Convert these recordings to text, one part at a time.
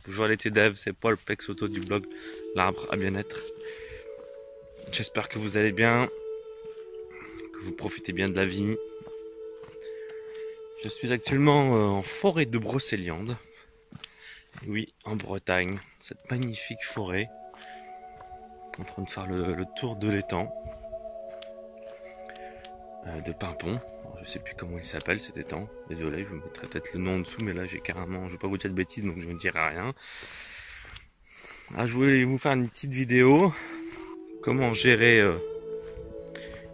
Bonjour les TDEV, c'est Paul Pexoto du blog L'Arbre à Bien-être. J'espère que vous allez bien, que vous profitez bien de la vie. Je suis actuellement en forêt de Brocéliande. Oui, en Bretagne, cette magnifique forêt. En train de faire le tour de l'étang de Pimpon. Alors, je sais plus comment il s'appelle cet étang. Désolé, je vous mettrai peut-être le nom en dessous, mais là j'ai carrément, je vais pas vous dire de bêtises, donc je ne dirai rien. Ah, je voulais vous faire une petite vidéo. Comment gérer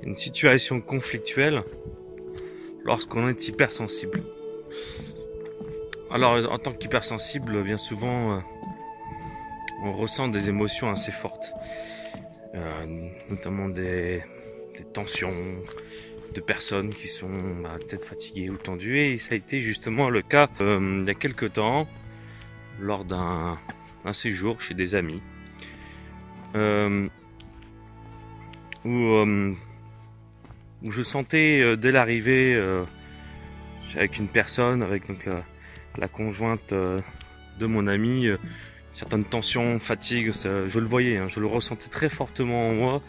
une situation conflictuelle lorsqu'on est hypersensible. Alors, en tant qu'hypersensible, bien souvent, on ressent des émotions assez fortes, notamment des tensions de personnes qui sont peut-être fatiguées ou tendues. Et ça a été justement le cas il y a quelques temps, lors d'un séjour chez des amis, où je sentais dès l'arrivée avec une personne, avec donc la conjointe de mon ami, certaines tensions, fatigue, je le voyais, hein, je le ressentais très fortement en moi.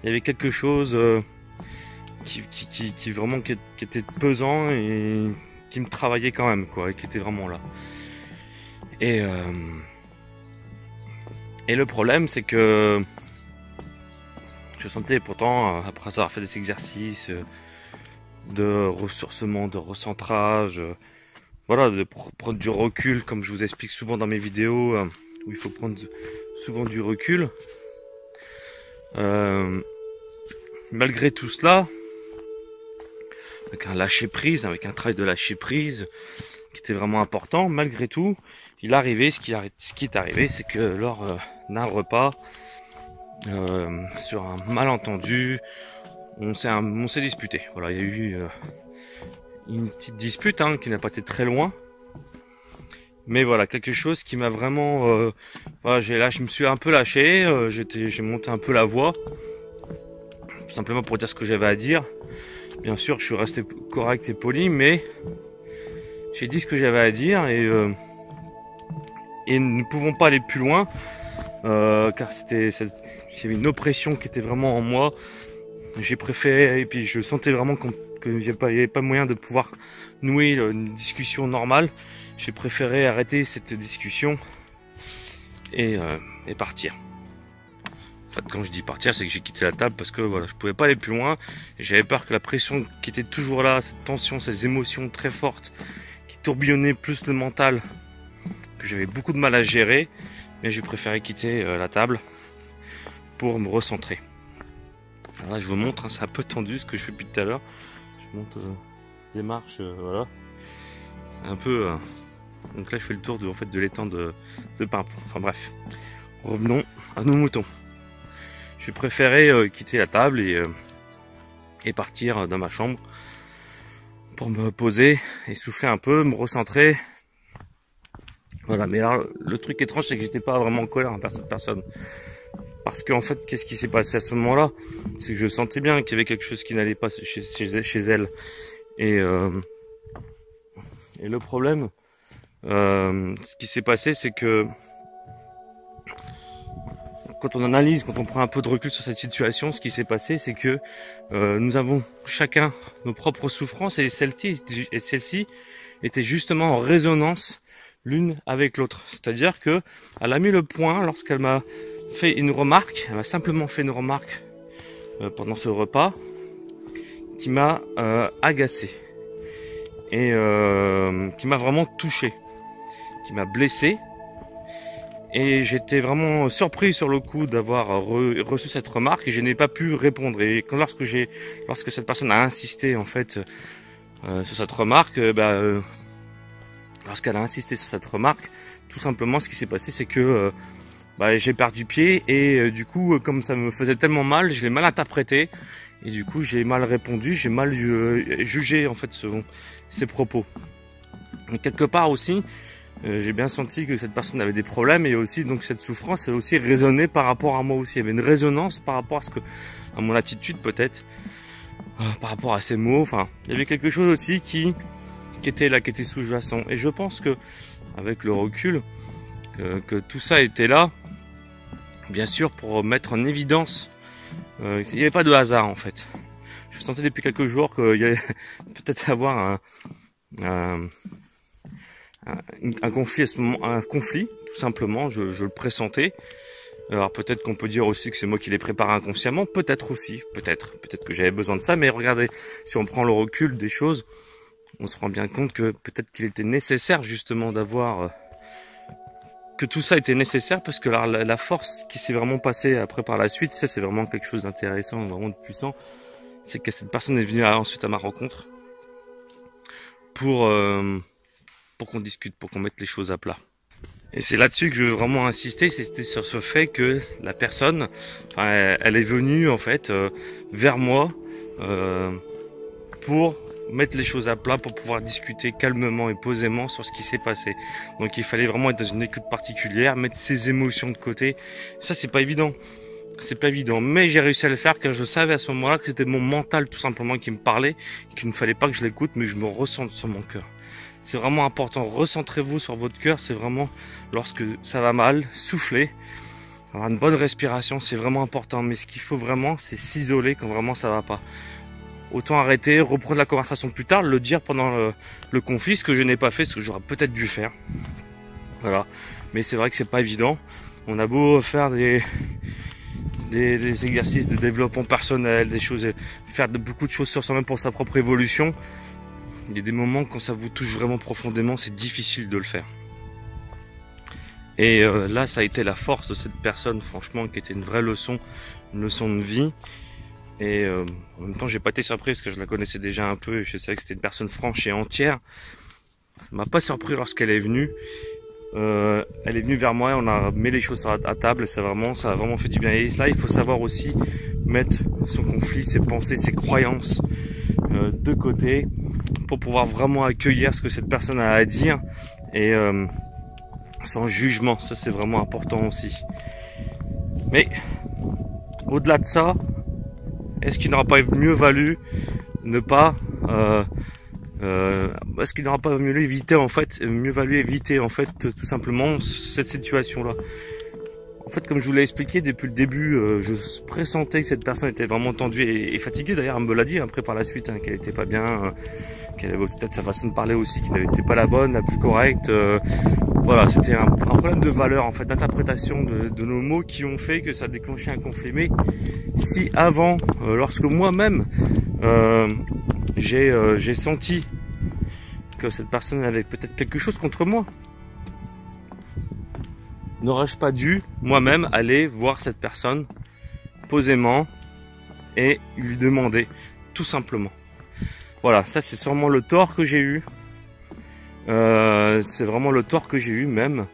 Il y avait quelque chose qui vraiment qui était pesant et qui me travaillait quand même, quoi, et qui était vraiment là. Et le problème, c'est que je sentais pourtant, après avoir fait des exercices de ressourcement, de recentrage, voilà, de prendre du recul, comme je vous explique souvent dans mes vidéos, où il faut prendre souvent du recul. Malgré tout cela, avec un lâcher prise, avec un travail de lâcher prise qui était vraiment important, malgré tout, il arrivait, ce qui est arrivé, c'est que lors d'un repas, sur un malentendu, on s'est disputé. Voilà, il y a eu une petite dispute qui n'a pas été très loin, mais voilà, quelque chose qui m'a vraiment voilà, je me suis un peu lâché, j'ai monté un peu la voix, tout simplement pour dire ce que j'avais à dire. Bien sûr, je suis resté correct et poli, mais j'ai dit ce que j'avais à dire, et nous ne pouvons pas aller plus loin, car il y avait une oppression qui était vraiment en moi. J'ai préféré, et puis je sentais vraiment qu'il n'y avait pas moyen de pouvoir nouer une discussion normale. J'ai préféré arrêter cette discussion et partir. En fait, quand je dis partir, c'est que j'ai quitté la table parce que voilà, je pouvais pas aller plus loin. Et j'avais peur que la pression qui était toujours là, cette tension, ces émotions très fortes qui tourbillonnaient, plus le mental, que j'avais beaucoup de mal à gérer, mais j'ai préféré quitter la table pour me recentrer. Alors là, je vous montre, c'est un peu tendu ce que je fais depuis tout à l'heure. Je monte des marches, voilà, un peu. Donc là, je fais le tour de l'étang de Pimpon. Enfin bref, revenons à nos moutons. J'ai préféré quitter la table et partir dans ma chambre pour me poser et souffler un peu, me recentrer. Voilà, mais alors le truc étrange, c'est que j'étais pas vraiment en colère envers cette personne. Parce qu'en fait, qu'est-ce qui s'est passé à ce moment-là? C'est que je sentais bien qu'il y avait quelque chose qui n'allait pas chez elle. Et le problème, ce qui s'est passé, c'est que quand on analyse, quand on prend un peu de recul sur cette situation, ce qui s'est passé, c'est que nous avons chacun nos propres souffrances, et celles-ci étaient justement en résonance l'une avec l'autre. C'est-à-dire que elle a mis le point lorsqu'elle m'a fait une remarque, elle m'a simplement fait une remarque pendant ce repas qui m'a agacé et qui m'a vraiment touché, qui m'a blessé. Et j'étais vraiment surpris sur le coup d'avoir reçu cette remarque, et je n'ai pas pu répondre. Et lorsque cette personne a insisté en fait sur cette remarque, lorsqu'elle a insisté sur cette remarque, tout simplement ce qui s'est passé, c'est que j'ai perdu pied, et du coup, comme ça me faisait tellement mal, je l'ai mal interprété, et du coup j'ai mal répondu, j'ai mal jugé en fait ses propos. Mais quelque part aussi, j'ai bien senti que cette personne avait des problèmes, et aussi donc cette souffrance a aussi résonné par rapport à moi aussi. Il y avait une résonance par rapport à mon attitude peut-être, par rapport à ces mots. Enfin, il y avait quelque chose aussi qui était là, qui était sous-jacent. Et je pense que avec le recul, que tout ça était là, bien sûr, pour mettre en évidence. Il n'y avait pas de hasard en fait. Je sentais depuis quelques jours qu'il y allait peut-être avoir un conflit à ce moment, un conflit, tout simplement, je le pressentais. Alors peut-être qu'on peut dire aussi que c'est moi qui l'ai préparé inconsciemment, peut-être aussi, peut-être que j'avais besoin de ça, mais regardez, si on prend le recul des choses, on se rend bien compte que peut-être qu'il était nécessaire justement d'avoir, que tout ça était nécessaire, parce que la force qui s'est vraiment passée après par la suite, ça c'est vraiment quelque chose d'intéressant, vraiment de puissant, c'est que cette personne est venue ensuite à ma rencontre pour qu'on discute, pour qu'on mette les choses à plat. Et c'est là-dessus que je veux vraiment insister, c'était sur ce fait que la personne, enfin, elle est venue en fait vers moi pour mettre les choses à plat, pour pouvoir discuter calmement et posément sur ce qui s'est passé. Donc il fallait vraiment être dans une écoute particulière, mettre ses émotions de côté. Ça c'est pas évident, mais j'ai réussi à le faire car je savais à ce moment-là que c'était mon mental tout simplement qui me parlait, qu'il ne fallait pas que je l'écoute, mais que je me ressente sur mon cœur. C'est vraiment important, recentrez-vous sur votre cœur, c'est vraiment lorsque ça va mal, soufflez, avoir une bonne respiration, c'est vraiment important, mais ce qu'il faut vraiment, c'est s'isoler quand vraiment ça va pas. Autant arrêter, reprendre la conversation plus tard, le dire pendant le conflit, ce que je n'ai pas fait, ce que j'aurais peut-être dû faire. Voilà, mais c'est vrai que c'est pas évident, on a beau faire des exercices de développement personnel, des choses, faire beaucoup de choses sur soi-même pour sa propre évolution. Il y a des moments quand ça vous touche vraiment profondément, c'est difficile de le faire. Et là, ça a été la force de cette personne, franchement, qui était une vraie leçon, une leçon de vie. Et en même temps, j'ai pas été surpris parce que je la connaissais déjà un peu et je savais que c'était une personne franche et entière. Ça m'a pas surpris lorsqu'elle est venue. Elle est venue vers moi, on a mis les choses à table, ça a vraiment fait du bien. Et là, il faut savoir aussi mettre son conflit, ses pensées, ses croyances de côté, pour pouvoir vraiment accueillir ce que cette personne a à dire et sans jugement, ça c'est vraiment important aussi. Mais au-delà de ça, est-ce qu'il n'aura pas mieux valu ne pas est-ce qu'il n'aura pas mieux valu éviter en fait tout simplement cette situation-là? En fait, comme je vous l'ai expliqué depuis le début, je pressentais que cette personne était vraiment tendue et fatiguée. D'ailleurs, elle me l'a dit après par la suite, qu'elle était pas bien, qu'elle avait peut-être sa façon de parler aussi qui n'était pas la bonne, la plus correcte. Voilà, c'était un problème de valeur, en fait, d'interprétation de nos mots qui ont fait que ça a déclenché un conflit. Mais si avant, lorsque moi-même j'ai senti que cette personne avait peut-être quelque chose contre moi, n'aurais-je pas dû moi-même aller voir cette personne posément et lui demander tout simplement. Voilà, ça c'est sûrement le tort que j'ai eu. C'est vraiment le tort que j'ai eu même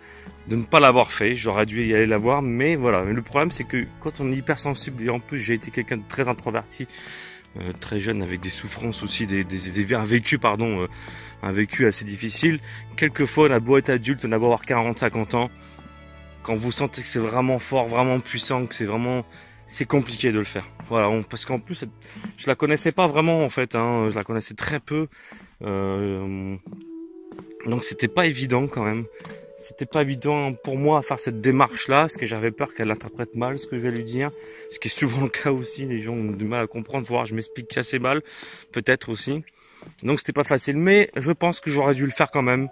de ne pas l'avoir fait. J'aurais dû y aller la voir, mais voilà. Mais le problème c'est que quand on est hypersensible, et en plus j'ai été quelqu'un de très introverti, très jeune, avec des souffrances aussi, un vécu assez difficile. Quelquefois on a beau être adulte, on a beau avoir 40-50 ans, quand vous sentez que c'est vraiment fort, vraiment puissant, que c'est compliqué de le faire. Voilà, parce qu'en plus, je la connaissais pas vraiment en fait, je la connaissais très peu, donc c'était pas évident quand même. C'était pas évident pour moi à faire cette démarche-là, parce que j'avais peur qu'elle interprète mal ce que je vais lui dire, ce qui est souvent le cas aussi. Les gens ont du mal à comprendre, voire je m'explique assez mal, peut-être aussi. Donc c'était pas facile, mais je pense que j'aurais dû le faire quand même.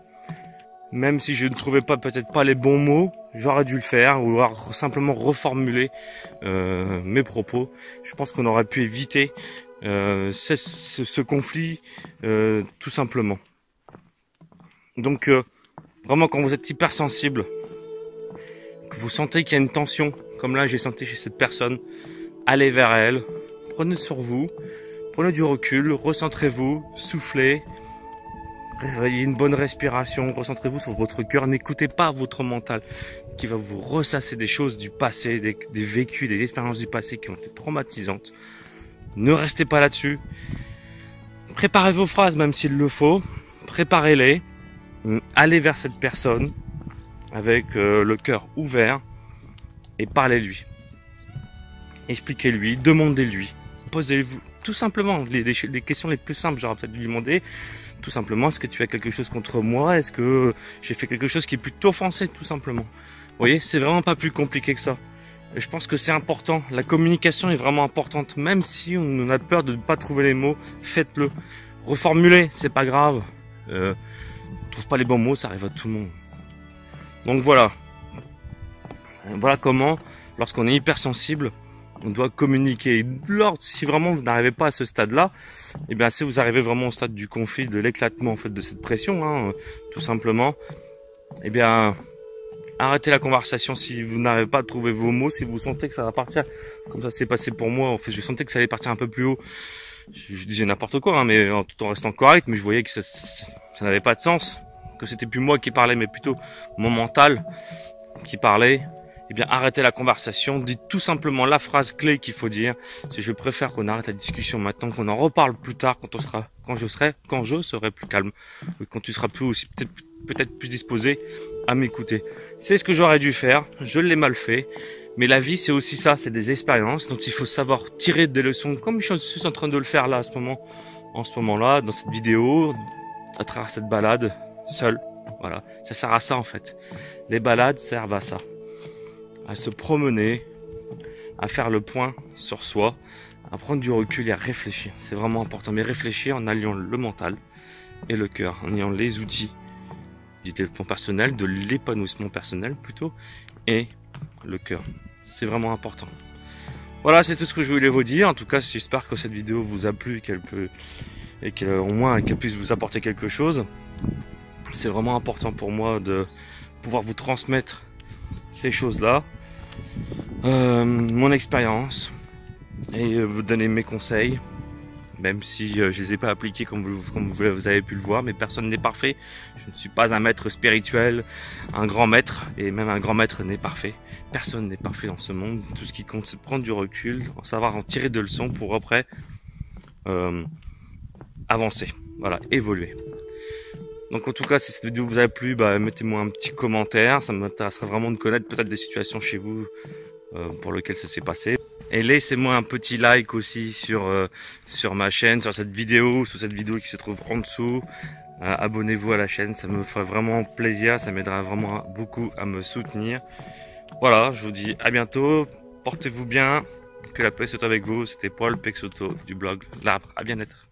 Même si je ne trouvais peut-être pas les bons mots, j'aurais dû le faire ou simplement reformuler mes propos. Je pense qu'on aurait pu éviter ce conflit tout simplement. Donc vraiment quand vous êtes hypersensible, que vous sentez qu'il y a une tension, comme là j'ai senti chez cette personne, allez vers elle, prenez sur vous, prenez du recul, recentrez-vous, soufflez. Ayez une bonne respiration, recentrez-vous sur votre cœur, n'écoutez pas votre mental qui va vous ressasser des choses du passé, des vécus, des expériences du passé qui ont été traumatisantes. Ne restez pas là-dessus. Préparez vos phrases même s'il le faut, préparez-les, allez vers cette personne avec le cœur ouvert et parlez-lui. Expliquez-lui, demandez-lui, posez-vous tout simplement les questions les plus simples, j'aurais peut-être dû lui demander. tout simplement, est-ce que tu as quelque chose contre moi? Est-ce que j'ai fait quelque chose qui est plutôt offensé, tout simplement? Vous voyez, c'est vraiment pas plus compliqué que ça. Et je pense que c'est important. La communication est vraiment importante. Même si on a peur de ne pas trouver les mots, faites-le. Reformulez, c'est pas grave. Trouve pas les bons mots, ça arrive à tout le monde. Donc voilà. Voilà comment, lorsqu'on est hypersensible, on doit communiquer. Si vraiment vous n'arrivez pas à ce stade-là, et bien si vous arrivez vraiment au stade du conflit, de l'éclatement en fait de cette pression, hein, tout simplement, et bien arrêtez la conversation si vous n'arrivez pas à trouver vos mots, si vous sentez que ça va partir, comme ça s'est passé pour moi. En fait, je sentais que ça allait partir un peu plus haut. Je disais n'importe quoi, hein, mais tout en restant correct, mais je voyais que ça n'avait pas de sens, que c'était plus moi qui parlais, mais plutôt mon mental qui parlait. Eh bien, arrêtez la conversation, dites tout simplement la phrase clé qu'il faut dire. C'est je préfère qu'on arrête la discussion maintenant, qu'on en reparle plus tard quand je serai plus calme, quand tu seras plus aussi peut-être plus disposé à m'écouter. C'est ce que j'aurais dû faire, je l'ai mal fait, mais la vie c'est aussi ça, c'est des expériences dont il faut savoir tirer des leçons, comme je suis en train de le faire là en ce moment-là, dans cette vidéo, à travers cette balade, seul. Voilà, ça sert à ça en fait. Les balades servent à ça. À se promener, à faire le point sur soi, à prendre du recul et à réfléchir. C'est vraiment important, mais réfléchir en alliant le mental et le cœur, en ayant les outils du développement personnel, de l'épanouissement personnel plutôt, et le cœur. C'est vraiment important. Voilà, c'est tout ce que je voulais vous dire. En tout cas, j'espère que cette vidéo vous a plu, au moins qu'elle puisse vous apporter quelque chose. C'est vraiment important pour moi de pouvoir vous transmettre ces choses-là, mon expérience, et vous donner mes conseils, même si je les ai pas appliqués comme vous avez pu le voir, mais personne n'est parfait. Je ne suis pas un maître spirituel, un grand maître, et même un grand maître n'est parfait. Personne n'est parfait dans ce monde. Tout ce qui compte, c'est de prendre du recul, savoir en tirer de leçons pour après avancer, voilà, évoluer. Donc en tout cas, si cette vidéo vous a plu, mettez-moi un petit commentaire. Ça m'intéresserait vraiment de connaître peut-être des situations chez vous pour lesquelles ça s'est passé. Et laissez-moi un petit like aussi sur ma chaîne, sur cette vidéo qui se trouve en dessous. Abonnez-vous à la chaîne, ça me ferait vraiment plaisir, ça m'aidera vraiment beaucoup à me soutenir. Voilà, je vous dis à bientôt, portez-vous bien, que la paix soit avec vous. C'était Paul Peixoto du blog L'Arbre à bien-être.